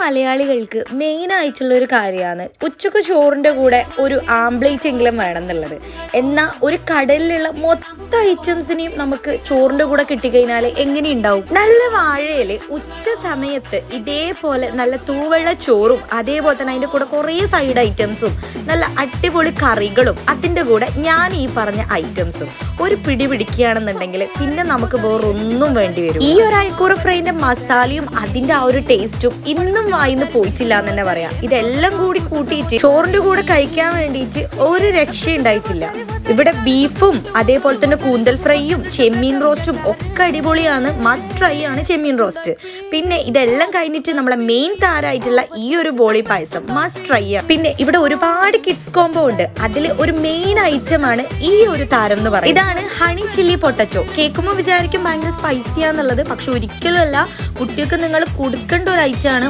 മലയാളികൾക്ക് മെയിൻ ആയിട്ടുള്ള ഒരു കാര്യമാണ് ഉച്ചക്ക് ചോറിൻ്റെ കൂടെ ഒരു ആംപ്ലേറ്റ് എങ്കിലും വേണം എന്നുള്ളത്. എന്നാൽ ഒരു കടലിലുള്ള മൊത്തം ഐറ്റംസിനെയും നമുക്ക് ചോറിൻ്റെ കൂടെ കിട്ടിക്കഴിഞ്ഞാൽ എങ്ങനെയുണ്ടാവും? നല്ല വാഴയില് ഉച്ച സമയത്ത് ഇതേപോലെ നല്ല തൂവെള്ള ചോറും അതേപോലെ തന്നെ അതിൻ്റെ കൂടെ കുറേ സൈഡ് ഐറ്റംസും നല്ല അടിപൊളി കറികളും അതിൻ്റെ കൂടെ ഞാൻ ഈ പറഞ്ഞ ഐറ്റംസും ഒരു പിടി പിടിക്കുകയാണെന്നുണ്ടെങ്കിൽ പിന്നെ നമുക്ക് വേറൊന്നും വേണ്ടി വരും. ഈ ഒരു അയക്കൂറ ഫ്രൈൻ്റെ മസാലയും അതിൻ്റെ ആ ഒരു ടേസ്റ്റും ഇന്നും വായിന്ന് പോയിട്ടില്ല എന്ന് തന്നെ പറയാം. ഇതെല്ലാം കൂടി കൂട്ടിയിട്ട് ചോറിൻ്റെ കൂടെ കഴിക്കാൻ വേണ്ടിയിട്ട് ഒരു രക്ഷയുണ്ടായിട്ടില്ല. ഇവിടെ ബീഫും അതേപോലെ തന്നെ കൂന്തൽ ഫ്രൈയും ചെമ്മീൻ റോസ്റ്റും ഒക്കെ അടിപൊളിയാണ്. മസ്റ്റ് ട്രൈ ആണ് ചെമ്മീൻ റോസ്റ്റ്. പിന്നെ ഇതെല്ലാം കഴിഞ്ഞിട്ട് നമ്മളെ മെയിൻ താരമായിട്ടുള്ള ഈ ഒരു ബോളി പായസം മസ്റ്റ് ട്രൈ ആണ്. പിന്നെ ഇവിടെ ഒരുപാട് കിഡ്സ് കോംബോ ഉണ്ട്. അതിൽ ഒരു മെയിൻ ഐറ്റം ആണ് ഈ ഒരു താരം എന്ന് പറയുന്നത്. ഇതാണ് ഹണി ചില്ലി പൊട്ടറ്റോ. കേൾക്കുമ്പോൾ വിചാരിക്കും ഭയങ്കര സ്പൈസിയാന്നുള്ളത്, പക്ഷെ ഒരിക്കലും അല്ല. കുട്ടികൾക്ക് നിങ്ങൾ കൊടുക്കേണ്ട ഒരു ഐറ്റം ആണ്.